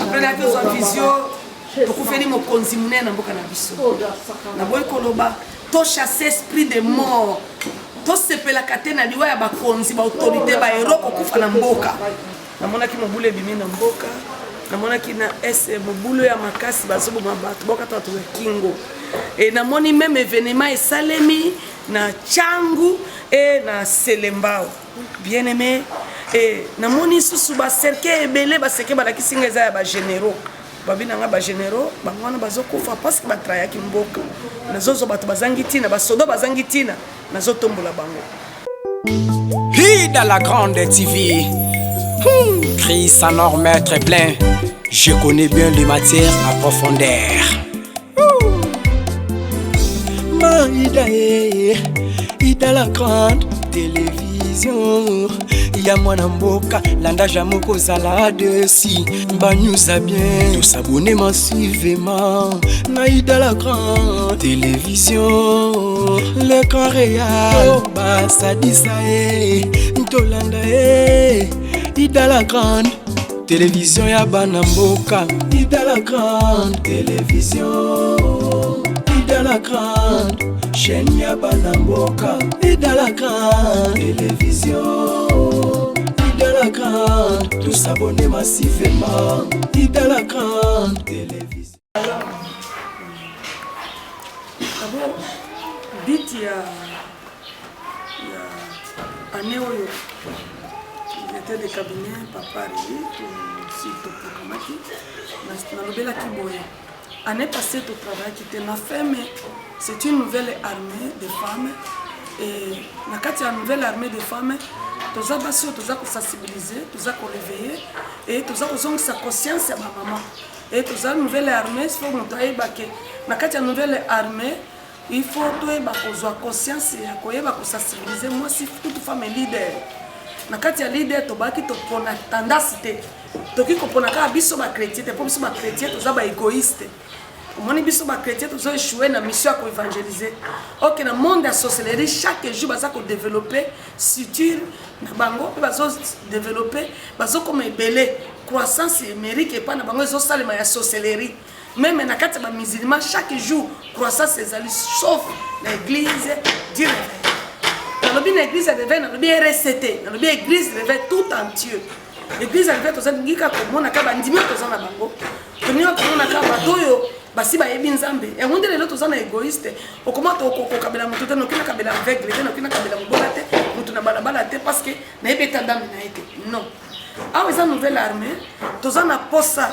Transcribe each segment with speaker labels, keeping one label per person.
Speaker 1: après na to zo vision tokufeli mokonzi munene mboka na biso na boy koloba to chasser esprit de mort to sepelaka te na liwa ya bakonzi ba autorité ba héros kokufa na mboka namonaki mobulu ebimi na mboka namonaki na ese mobulu ya makasi bazoboma bato boka to ya kingo et namoni même événement esalemi na Tchangu et na Selembao bien aimé et namoni susu ba cercle ebele ba seke ba lakisinga za ya ba généraux babinanga ba généraux bangwana bazokufa parce que batrayaki mboka nazozo bato bazangi tina basoda bazangi tina nazotombola bango.
Speaker 2: Dans la grande TV, Chris Sanor maître plein, je connais bien les matières à profondeur. Ida la grande télévision, ya mwana mboka landa jamoko zala dessus, ba news a bien, tous abonnés massivement. Naïda la grande télévision, l'écran réel, ba sadisa ntolanda Ida la grande télévision ya bana mboka, Ida la grande télévision, Ida la grande chaîne ya bana mboka, Ida la grande télévision, Ida la grande, tous abonnés massivement, Ida la grande télévision.
Speaker 1: D'abord, dit il y a année où il était des cabinets, papa arrivé, tout programmati, na lobela kiboya. Année passée, tout travail qui était ma femme, c'est une nouvelle armée de femmes. Et dans la nouvelle armée de femmes, tous les gens sont sensibilisés, tous les gens sont réveillés, et tous les gens ont sa conscience à ma maman. Et tous les nouvelle armée, il faut que dans la nouvelle armée, il faut que nous ayons conscience et sensibiliser. Moi, si toute femme est leader, dans la leader, tu as tendance toki kopona ka biso ba chrétien te po biso ba chrétien toza ba égoïste omoni biso ba chrétien tozo échouer na mission à évangéliser. OK na monde ya sorcellerie chaque jour baza ko développer structure na bango pe bazo développer bazo comme ebele croissance numérique et pas na bango zo salema ya sorcellerie. Même na kati ba musulman chaque jour croissance ezali sauf l'église du réveil. Dans l'église réveil na lobi RCT, dans l'église réveil tout entier. L'église arrivée toza ngika komona ka bandimi toza na bango toniwa komona ka batoyo basi ba yebi nzambe e ngonde lelo toza na égoïste okomata okokabela mutu te nokina kabela aveugle te nokina kabela mbola te mutu na balabala te parce que na yebeta ndambe na ete non ah ils ont nouvelle armée toza na posa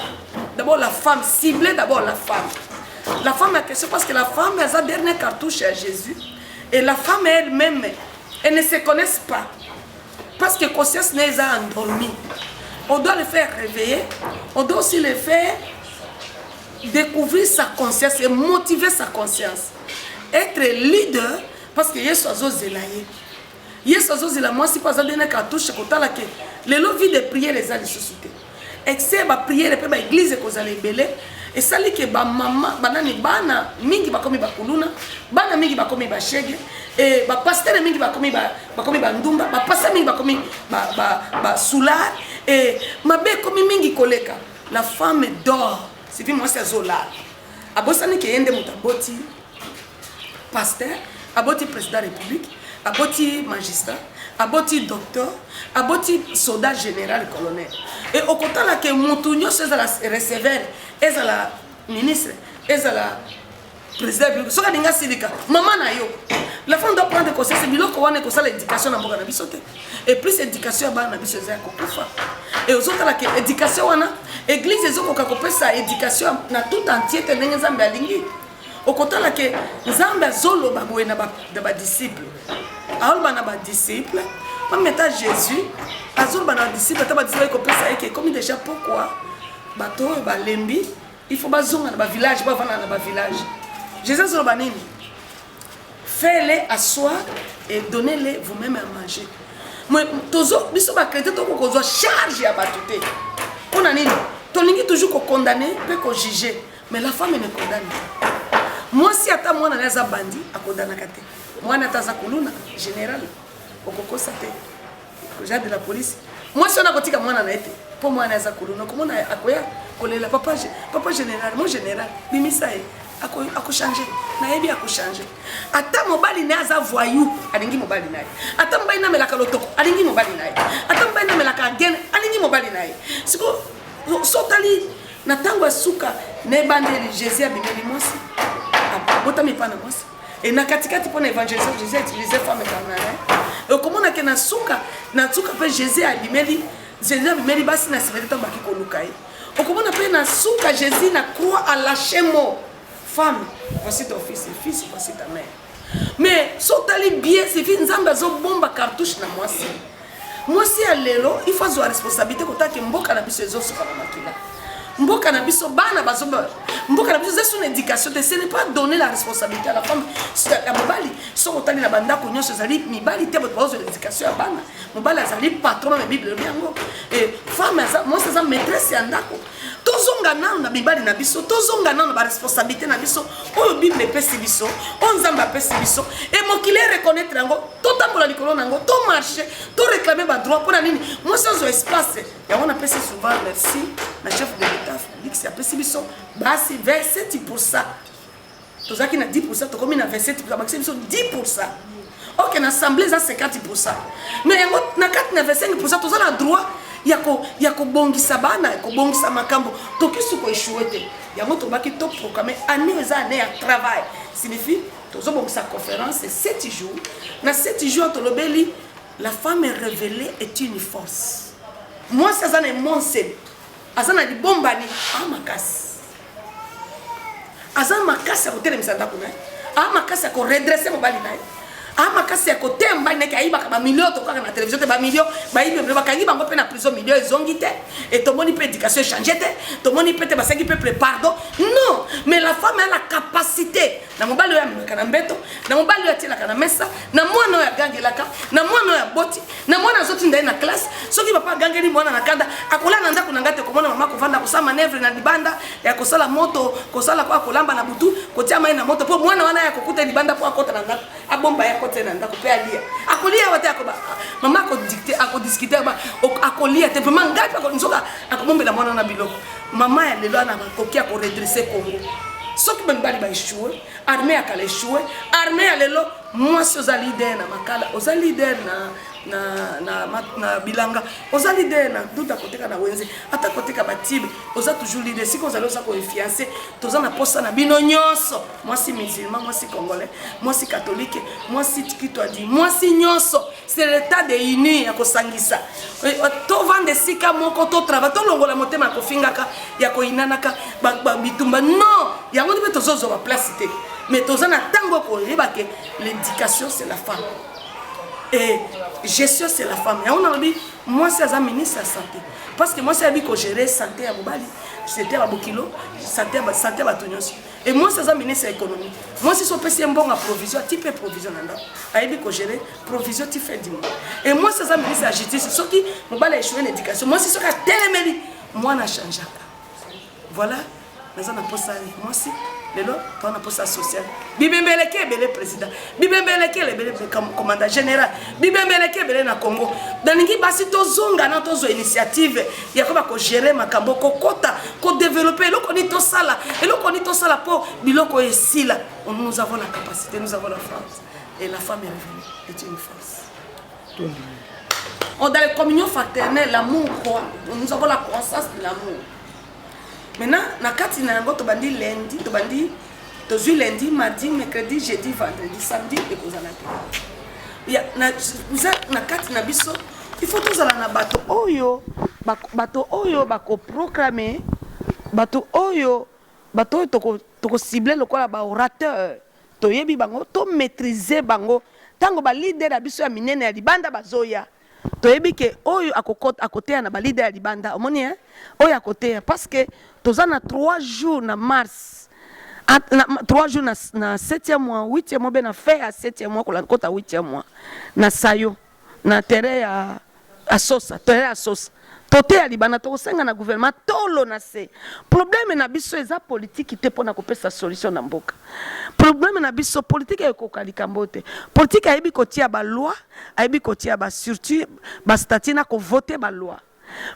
Speaker 1: d'abord la femme cibler d'abord la femme a question parce que la femme a sa dernière cartouche à Jésus et la femme elle-même elle ne se connaissent pas. Parce que conscience n'est pas endormie. On doit le faire réveiller. On doit aussi le faire découvrir sa conscience et motiver sa conscience. Être leader, parce que Yesu a zelaye. Yesu a zelaye. Moi, si pas ça donne cartouche, les lobbies de prière les a les sociétés. Et c'est ma prière, et l'église que vous allez belé. Et ça dit que ba maman, banani bana mingi bakomi bakuluna, bana mingi bakomi bashege. Et ba pasteur mingi bakomi ba ndumba, ba pasteur mingi bakomi ba soulard et ma be komi mingi koleka. La femme dort. C'est puis moi c'est zola. Abosani ke yende mutaboti pasteur, aboti président de la République, aboti magistrat, aboti docteur, aboti soldat général colonel. Et au côté là que mutunyo c'est la receveur, est la ministre, est la président ce que dinga silika maman na yo la femme doit prendre conscience biloko wana ko sala éducation na mboka na biso te et plus éducation ya bana biso za ko kufa et aux autres la que éducation wana église ezoko ka kopesa éducation na tout entier te ndenge nzambe alingi au côté la que nzambe azolo baboye na ba disciple aolba na ba disciple en mettant Jésus azolo ba na disciple ta ba disciple ko pesa eke comme déjà pourquoi bato ba lembi il faut bazonga na ba village ba vana na ba village. Jésus Zobanini, faites-les asseoir et donnez-les vous-même à manger. Moi, toujours, biso ba chrétien to ko zo charge ya batute. Pona nini? To lingi toujours ko condamner, peut ko juger, mais la femme ne condamne. Moi si ata mwana na za bandi akodana kate. Mwana taza kuluna général okoko sate. Ko de la police. Moi si on a kotika mwana na ete. pour moi naza kolona comment akoya kolela papa général mon général bimisae ako changer nayebi ako changer ata mobali na aza voyou alingi mobali naye ata mobali na melaka lotoko alingi mobali naye ata mobali na melaka gen alingi mobali naye siko sotali na tango asuka ne bandeli Jésus abimeli mwasi botami pana mwasi et na katikati pona évangélisation Jésus a utilisé femme canana et comment na kena suka pe Jésus abimeli basi na sibeli tambaki kolukai et comment na pe na suka Jésus na croix à lâcher mot femme voici ton fils et fils voici ta mère mais sotali bien c'est fini nzamba zo bomba cartouche na mwasi ya lelo il faut avoir responsabilité kotaki mboka na biso ezo suka na makila mboka na biso bana bazoba mboka na biso c'est une éducation ce n'est pas donner la responsabilité à la femme la mobali so otali na banda ko nyonso zali mibali te bozo l'éducation ya bana mobali azali patron na bible yango et femme moi c'est maîtresse ya ndako tozonga nanu na mibali na biso tozonga nanu ba responsabilité na biso oyo bible pesi biso onzamba pesi biso et mokili reconnaître yango to tambola likolo nango to marcher to réclamer ba droit pour nini moi sans espace ya on appelle souvent merci na chef de l'État Félix a pesi biso basi 27%. Tozaki na 10%, tokomi na 27%, maximum 10%. OK, na assemblée za 50%. Mais yango na 4 na 25%, toza na droit ya ko bongisa bana, ko bongisa makambo. Tokisu ko échouer te. Yango tobaki to proclamer année za année à travail. Signifie tozo bongisa conférence 7 jours. Na 7 jours tolobeli la femme révélée est une force. Moi ça za na monse. Azana di bombani amakasi azana makasi ya kotelemisa ndako naye amakasi ya redresser mobali naye amakasi ya kotemba ndeke ayiba ka ba million to kaka na télévision te ba million ba yibe ba kangi bango pe na prison million ezongi te et to moni pe éducation changer te to moni pe te ba saki peuple pardon non mais la femme a la capacité na mobali ya meka na mbeto na mobali ya tila kana mesa na mwana ya gangelaka na mwana ya boti na mwana zoti ndai na classe soki papa gangeli mwana na kanda akola na ndako na ngate ko mona mama ko vanda ko sa manœuvre na libanda ya ko sala moto ko sala kwa kolamba na butu ko tia mai na moto po mwana wana ya kokuta libanda po akota na ndako abomba ya kote na ndako pe alia akolia wate akoba mama ko dicter discuter ba akolia te vraiment ngapi ko nzoka akobombela mwana na biloko mama ya lelo na kokia ko redresser Congo soki bali ba échouer armée akala échouer armée ya lelo moi si oza leader na makala oza leader na bilanga oza leader na duta koteka na wenze ata koteka batibe oza toujours leader si kozali oza ko fiancé toza na posa na bino nyonso moi si musulman moi si congolais moi si catholique moi si tikitwadi moi si nyonso c'est l'état de uni ya kosangisa to vande sika moko to travail to longola motema ko fingaka ya ko inanaka ba bitumba non yango ndibe tozozo ba place te mais toza na tango ko yeba ke l'éducation c'est la femme et gestion c'est la femme. Et on a dit moi c'est un ministre de la santé parce que moi c'est lui qui gérer santé à Mobali, c'était à Bokilo, santé à Tonyos. Et moi c'est un ministre de l'économie. Moi si son PC un bon à provision, type provision nanda. A lui qui gérer provision tu fais du mois. Et moi c'est un ministre de la justice, ce qui Mobali a échoué l'éducation. Moi c'est ce qu'a tellement moi n'a changé. Voilà, nous avons posé moi aussi. Lelo on a posé social bibembeleke belé président bibembeleke belé commandant général bibembeleke belé na Congo daningi basi tozonga na tozo initiative ya ko ba ko gérer makambo ko kota ko développer loko ni to sala et loko ni to sala po biloko esila nous avons la capacité nous avons la force et la femme est révélée est une force on dans les communions fraternelles l'amour quoi nous avons la croissance de l'amour. Maintenant, na kati na yango tobandi lundi, tobandi tozui lundi, mardi, mercredi, jeudi, vendredi, samedi et kozala te. Ya na kati na biso, il faut tozala na bato oyo bako proclamer, bato oyo toko cibler lokola ba orateur, to yebi bango, to maîtriser bango, tango ba leader na biso ya minene ya libanda bazoya. Toyebi ke oyo akote na ba leader ya libanda omoni hein oyo akote parce que toza na 3 jours na mars 3 jours na 7e mois 8e mois ben na fait à 7e mois ko la kota 8e mois na sayo na terrain à sosa terrain à sosa tote ya libana to senga na gouvernement tolo na se problème na biso eza politique te pona ko pesa solution na mboka problème na biso politique e ko kalika mbote politique ayebi ko tia ba loi ayebi ko tia ba surtout ba statut na ko voter ba loi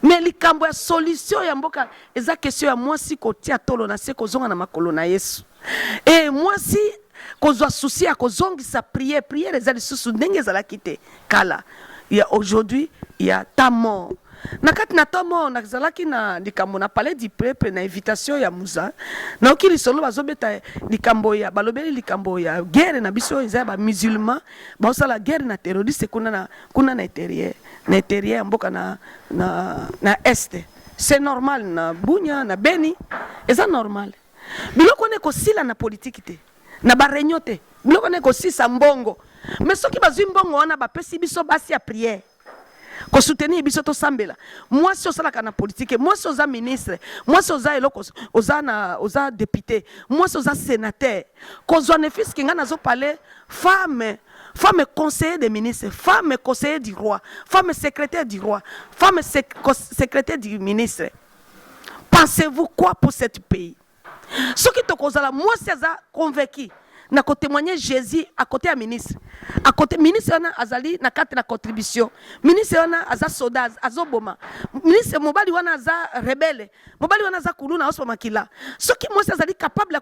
Speaker 3: mais likambo ya solution ya mboka eza question ya mwasi kotia tolo na se kozonga na makolo na Yesu. Et mwasi kozwa souci ya kozongisa prière eza lisusu ndenge ezalaki te kala. Aujourd'hui il y a ta mort. Nakati na tomo nakazalaki na likambo na palais du peuple na invitation ya Muza na okili solo bazobeta likambo ya balobeli likambo ya guerre na biso eza ba musulman basala guerre na terroriste kuna na intérieur mboka na est. C'est normal na Bunya na Beni eza normal. Biloko ne ko sila na politique te na ba réunion te biloko ne ko sisa mbongo mais soki bazwi mbongo wana ba pesi biso basi ya prière ko soutenir biso to sambela. Moi si osala kana politique, moi si oza ministre, moi si oza eloko oza député, moi si oza sénateur, ko zone fils kinga nazo parler femme conseiller des ministres, femme conseiller du roi, femme secrétaire du roi, femme secrétaire du ministre. Pensez-vous quoi pour ce pays? Ce qui te cause là, moi si oza convaincu na ko témoigner Jésus à côté à ministre. À côté ministre on a azali na carte na contribution. Ministre on a aza soda azoboma. Ministre mobali wana aza rebelle. Mobali wana aza kuluna ospa makila. Ce qui moi azali capable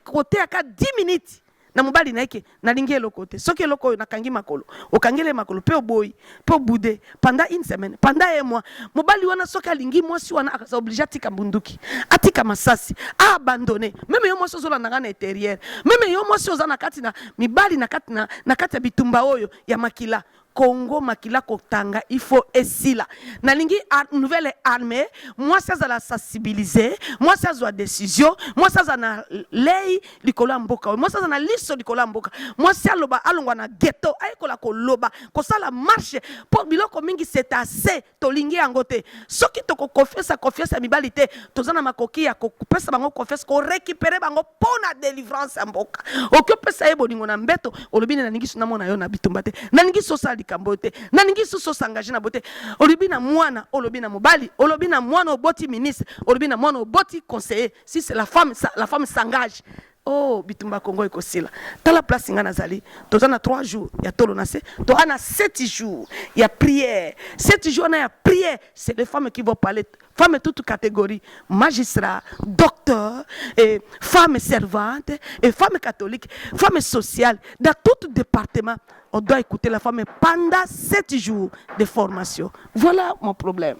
Speaker 3: côté à 10 minutes. Na mobali na yake na lingi lokote. Ce qui loko na kangi makolo. Okangele makolo pe oboy, pe obude pendant une semaine, pendant un mois. Mobali wana soka lingi moi si wana akaza obligé atika mbunduki. Atika masasi, a abandonné. Même yo moi sozo la na intérieur. Même yo moi sozo na kati na mibali na kati ya bitumba oyo ya makila. Congo makila kotanga il faut esila nalingi nouvelle armée moi ça la sensibiliser moi ça la décision moi ça na lei likola mboka moi ça na liso likola mboka moi ça loba alongwa na ghetto ay kola ko loba ko sala marche pour biloko mingi c'est assez tolingi yangote soki to ko confiance mibalité tozana makoki ya ko pesa bango confiance ko récupérer bango pona délivrance mboka okopesa yebo ningo na mbeto olobine na ningi suna mona yo na bitumbate na ningi sosa kambote na ningi so s'engager na bote olobi na mwana olobi na mobali olobi na mwana oboti ministre olobi na mwana oboti conseiller si c'est la femme s'engage. Oh bitumba Congo ekosila tala place ngana zali tozana 3 jours ya tolo na se to ana 7 jours ya prière 7 jours na ya prière c'est les femmes qui vont parler femmes toutes catégories magistrat docteur et femmes servantes et femmes catholiques femmes sociales dans tout département on doit écouter la femme pendant 7 jours de formation. Voilà mon problème.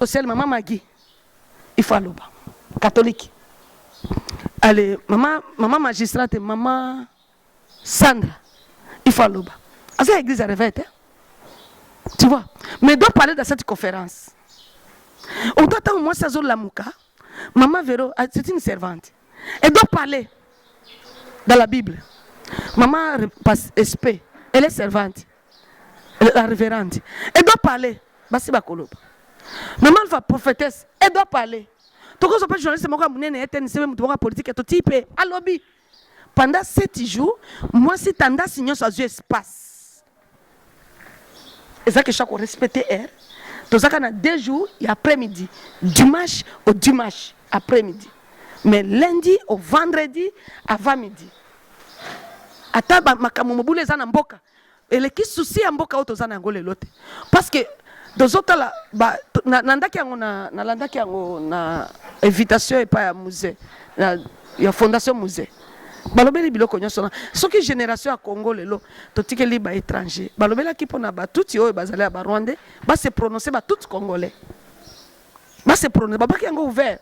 Speaker 3: C'est maman Magui il faut aller catholique. Allez, maman magistrate, maman Sandra, il faut aller. À cette église, elle revête. Tu vois? Mais doit parler dans cette conférence. On doit attendre au moins 16 heures la mouka. Maman Véro, c'est une servante. Elle doit parler dans la Bible. Maman SP, elle est servante. Elle est la révérende. Elle doit parler. Basi bakoloba. Maman va prophétesse, elle doit parler. Toko so pe journaliste moko munene eteni sebe mutu moko politique to type à lobby. Pendant 7 jours, moi si tendance nyonso azu espace. Et ça que chaque respecter air. Tozaka na 2 jours et après-midi, dimanche au dimanche après-midi. Mais lundi au vendredi avant midi. Ata makamu mobule za na mboka. Ele ki souci ya mboka oto za na ngole lote. Parce que deux autres là, nandaki yango na landaki yango na invitation et pas ya musée, ya fondation musée. Balobeli biloko nyonso na. Soki génération ya Congo lelo, totikeli ba étranger. Balobela ki pona ba tuti oyo bazali ya ba Rwandais, ba se prononcer ba tout congolais. Ba se prononcer, ba baki yango ouvert.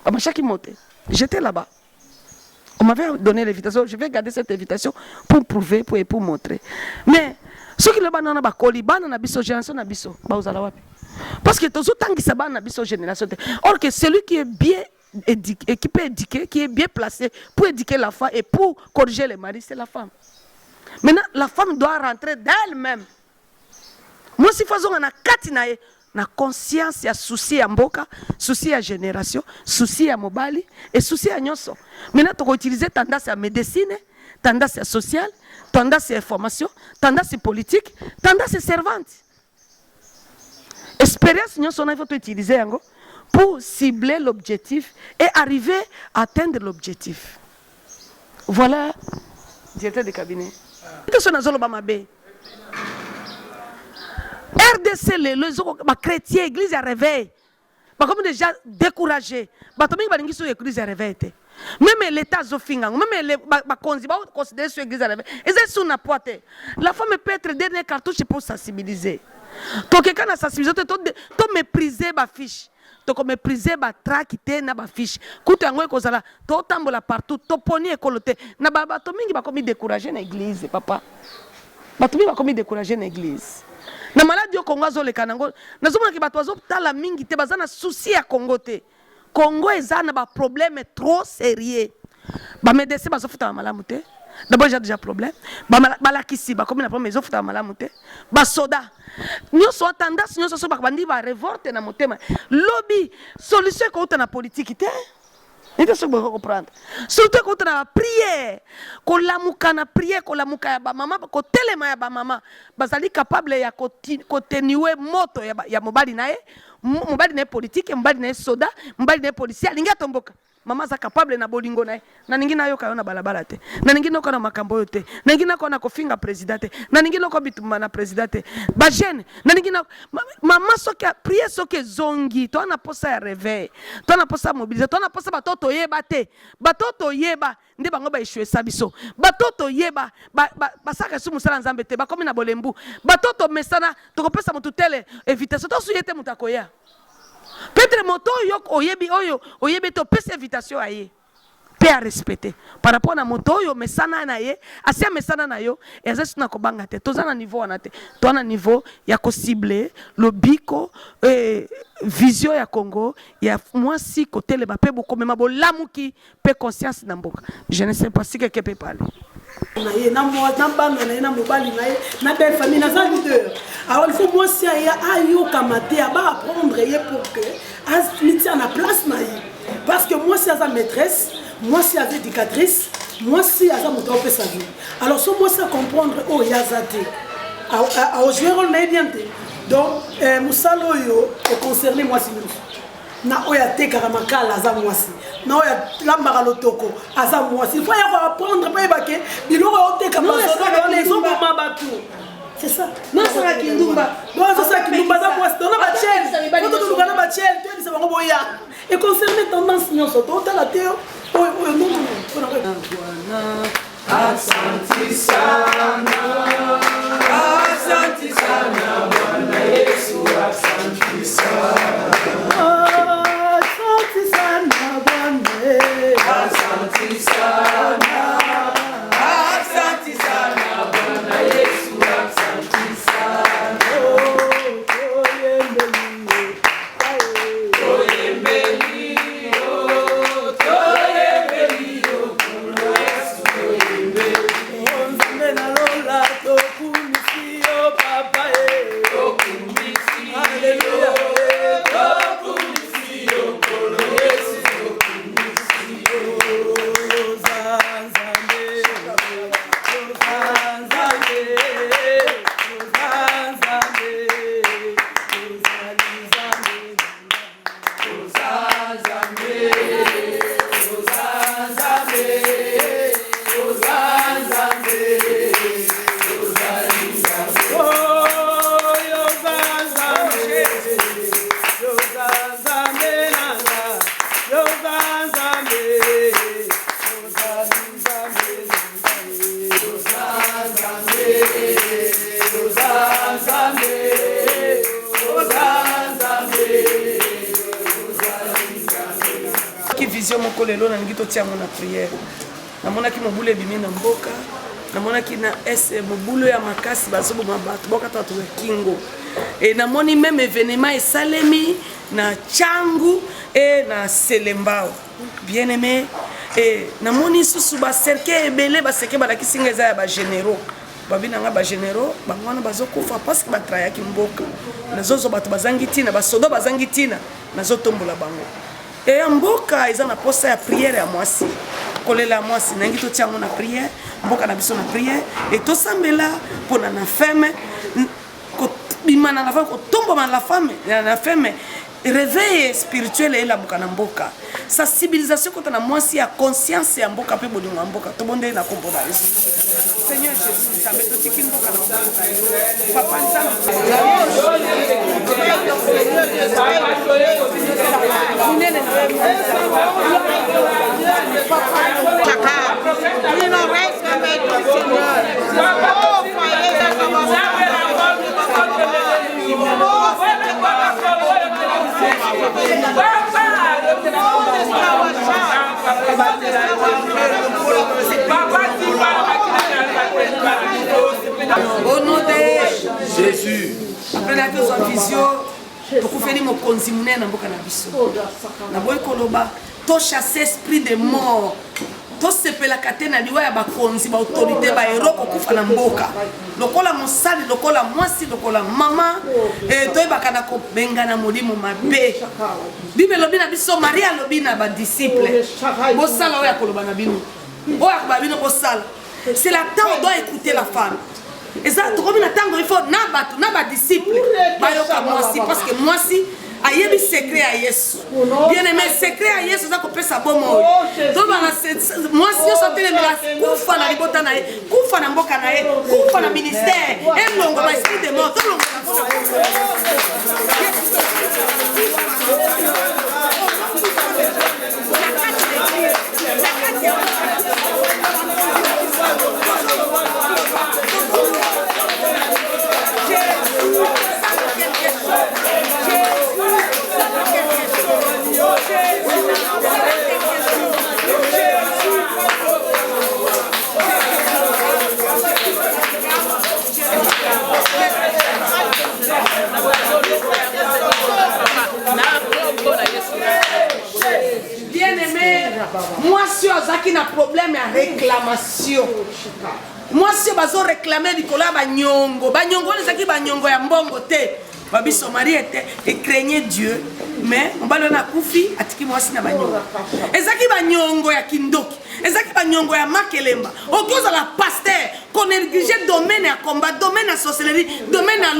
Speaker 3: Ba machaki monter. J'étais là-bas. On m'avait donné l'invitation, je vais garder cette invitation pour prouver, pour montrer. Mais ceux qui le banana ba kolibana na biso génération na biso ba uzala wapi parce que tozo tangisa ba na biso génération or que celui qui est bien éduqué qui peut éduquer qui est bien placé pour éduquer la femme et pour corriger les maris c'est la femme. Maintenant la femme doit rentrer d'elle-même. Moi si faisons na kati na ye na conscience ya souci ya mboka, souci ya génération, souci ya mobali et souci ya nyonso. Maintenant to utiliser tendance à médecine, tendance à sociale, tendance à information, tendance politique, tendance servante. Expérience, nous faut utiliser pour cibler l'objectif et arriver à atteindre l'objectif. Voilà, directeur de cabinet. RDC les chrétiens église à réveil comme déjà découragé batomingi balingi sur église à réveil même l'état zofinga même les bakonzi ba considérer sur église à réveil et c'est sur na poite la femme peut être dernier cartouche pour sensibiliser to quelqu'un na sensibiliser to mépriser ba fiche to mépriser ba track te na ba fiche kuto yango ekozala to tambola partout to poni ekolote na batomingi bakomi décourager na église papa batomingi bakomi décourager na église na maladie au Congo azoleka nango nazomona ke bato bazotala mingi te baza na souci ya Congo te Congo eza na ba problème trop sérieux ba médecin bazofuta malamu te d'abord j'ai déjà problème balakisi bakomi na problème ezofuta malamu te ba soda nyonso tendance nyonso so bakabandi ba révolte na motema lobby solution ko uta na politique te. Nito ce que vous comprendre. Surtout quand on a prié, qu'on la mouka na prié, qu'on la mouka ya ba maman, qu'on telema ya ba maman, bazali capable ya continuer moto ya mobali nae politique, mobali nae soda, mobali nae policier, linga tomboka. Mama za capable na bolingo nae. Na ningi na yo kayo na balabala te. Na ningi no na makambo yo te. Na ningi na ko na kofinga president te. Na ningi no ko bitumba na president te. Ba jeune, na ningi na mama soki prier soki zongi, to na posa ya réveil. To na posa mobiliser, to na posa batoto yeba te. Batoto yeba nde bango ba échouer sabiso. Batoto yeba ba saka su musala nzambe te. Ba komi na bolembu. Batoto mesana to ko pesa mututele invitation to suyete mutakoya. Peut-être moto yok oyebi oyo oyebi to pesa invitation aye pe à respecter par rapport à moto yo mesana na ye asia mesana na yo ezesi na kobanga te toza na niveau wana te to na niveau ya ko cibler le biko vision ya Congo ya mwasi côté le bape boko mema bo lamuki pe conscience na mboka je ne sais pas si quelqu'un peut parler.
Speaker 1: Alors il faut moi si ayo kamate aba apprendre pour que as na place parce que moi si as maîtresse, moi si as éducatrice, moi si as mon droit sa vie. Alors so moi ça comprendre oh yazate. Au général na bien donc musalo yo est concerné moi si na oya te karamakala aza mwasi na oya lambaka lotoko aza mwasi il faut y apprendre pa ebake biloko ote kamasoda les hommes mabatu c'est ça non ça kindumba non ça kindumba za mwasi dona ba chel quand tu lugana ba chel tu dis bango boya et concerné tendance nyonso to tala te o non
Speaker 2: Asante sana Bwana Yesu asante sana
Speaker 1: asante sana
Speaker 2: Bwana Yesu asante sana
Speaker 3: vision moko lelo na ngito tia mona prière namona ki mobule bimi na mboka namona ki na ese mobulo ya makasi bazobo mabato boka tatu ya kingo et namoni même événement et salemi na changu et na selembao bien aimé et namoni susu ba cercle ebele ba seke ba lakisinga za ya ba généraux babinanga ba généraux bangwana bazokufa parce que ba traya ki mboka nazozo bato bazangitina ba sodo bazangitina nazotombola bango et mboka eza na posa ya prière ya mwasi kolela mwasi nangi to tiango na prière mboka na biso na prière et to sambela pona na femme ko bimana la femme ko tomba na la femme
Speaker 1: réveil spirituel et la mboka na mboka sensibilisation quand na mwasi ya conscience ya mboka pe bolingo mboka to bonde na kombo na Yesu Seigneur Jésus ça met tout qui mboka na mboka papa au nom de Jésus après la vision tokufeli mokonzi munene na mboka na biso na boy koloba to chasser esprit de mort to sepelaka te na liwa ya bakonzi ba autorité ba héros kokufa na mboka lokola mosali lokola mwasi lokola mama toyebaka na kobenga na molimo mabe Bible lobi na biso Maria lobi na ba disciple bosala oya koloba na bino oya koba bino bosala c'est la temps on doit écouter la femme. Et ça, il faut na disciple parce que moi si ayebi secret à Yesu bien aimé secret à Yesu ça kopesa sa bon mot donc moi si on s'entend les kufa na libota na kufa na mboka na kufa na ministère et longo ba esprit de mort tout longo bien-aimé, moi si ozaki na problème ya réclamation. Moi si bazo réclamer bikola banyongo, banyongo ezaki banyongo ya mbongo te. Babiso mari et craignait Dieu, mais on va na kufi atiki mwasi na banyongo. Ezaki banyongo ya kindoki, ezaki banyongo ya makelemba. Okoza la pasteur qu'on néglige domaine ya combat, domaine ya sorcellerie, domaine ya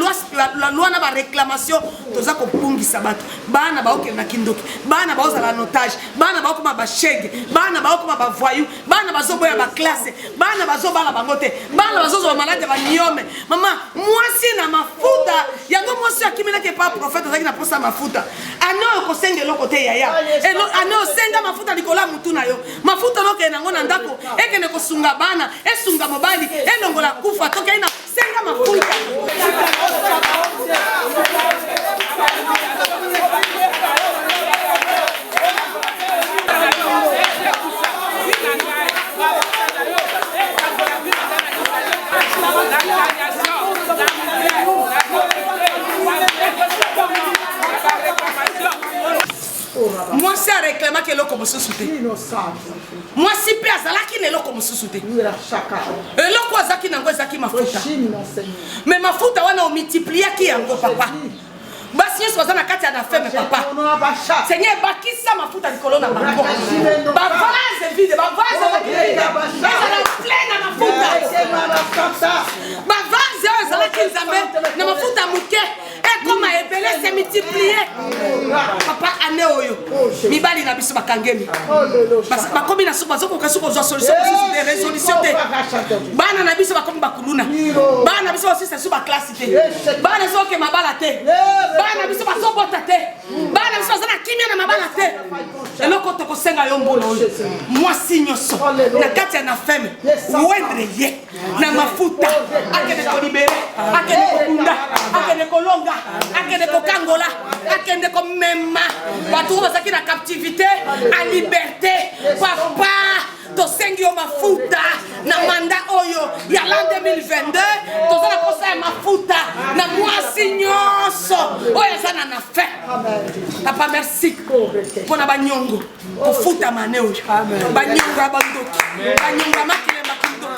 Speaker 1: la loi na ba réclamation, toza ko pungisa bato. Bana ba okena kindoki, bana ba oza la notage, bana ba okoma ba shege, bana ba okoma ba voyou, bana ba zo boya ba classe, bana ba zo bala bangote, bana ba zo zo malade ba niome. Mama, mwasi na mafuta, yango mwasi akimela ke pas prophète azaki na posa mafuta. Ano ko senge lokote yaya. Ano senga mafuta likola mutu na yo. Mafuta loke nango na ndako, ekene ko sunga bana, esunga mobali, elongola kufa toke ina senga mafuta. Moi si a réclamé que l'eau comme sous-souté. Moi si pe azalaki lelo comme sous-souté. Et l'eau quoi zaki nango zaki mafuta. Mais mafuta wana o multiplier ki yango papa. Basi Yesu azana kati ana femme papa. Seigneur bakisa mafuta likolo na bango. Ba vase vide, ba vase vide. Ba plein na mafuta. Ba vase azalaki nzambe na mafuta muke. Et comme a ébélé s'est multiplié. Papa ane oyo. Mibali na biso bakangemi. Parce que bakomi na suba zoko kasuko zo solution des résolutions te. Bana na biso bakomi bakuluna. Bana na biso aussi c'est suba classe te. Bana zo ke mabala te. Bana biso basobota te. Bana biso zana kimia na mabala te. Eloko to kosenga yo mbolo oyo. Mwasi nyoso. Na kati na femme. Wendre ye. Na mafuta. Akene ko libéré. Akene ko kunda. Akene ko longa. Akende ko kangola, akende ko mema, batu bazaki na captivité, à liberté, papa, to sengi o mafuta, na manda oyo, ya l'an 2022, to zana kosa mafuta, na mwasi nyoso, oyo zana na fe. Papa merci, pona banyongo, ko futa mane oyo, banyongo abandoki, banyongo makile makindo.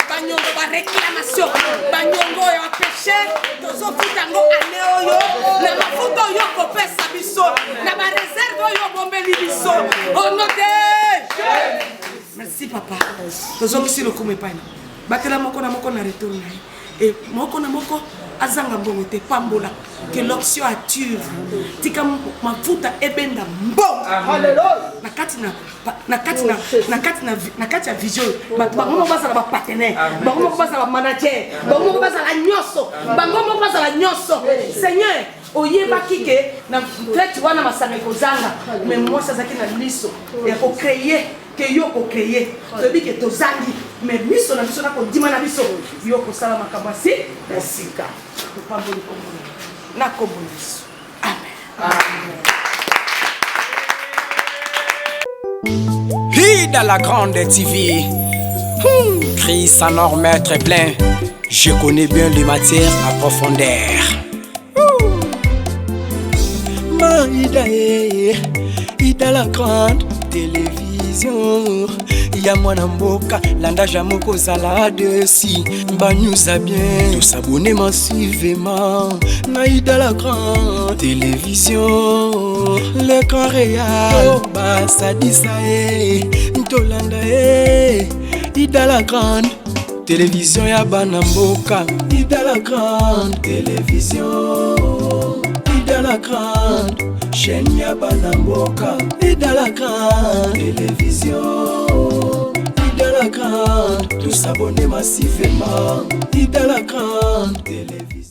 Speaker 1: Banyongo ba réclamation, banyongo ya péché, tozo futango ane oyo, na mafuta oyo kopesa biso, na ba réserve oyo bombeli biso. Au nom de merci papa. Tozo kisi lokume pana. Batela moko na retourne. Et moko na moko azanga mbongo te pambola que l'option attire tika mafuta ebenda mbongo na kati ya vision bango moko bazala ba partenaire bango moko bazala manager bango moko bazala nyonso bango moko bazala nyonso Seigneur oyebaki ke na fête wana masanga kozanga mais moi ça zaki na liso ya ko créer que yo ko créer tobi ke tozangi mais miso na biso na ko dima na biso yo ko sala makabasi esika to pamboli komona na komona biso amen.
Speaker 2: Hida la grande TV. Crie sonore maître plein. Je connais bien les matières à profondeur. Maïda Ida la grande télévision. Ya mwana mboka landa jamoko zala dessus. Banyusa bien, tous s'abonner massivement. Naïda la grande télévision. L'écran réel, basa disae. Ntolanda Ida la grande télévision ya bana mboka. Ida la grande télévision. Ida la grande chaîne ya bana mboka. Ida la grande télévision. Ida la grande tous s'abonner massivement. Ida la grande télévision.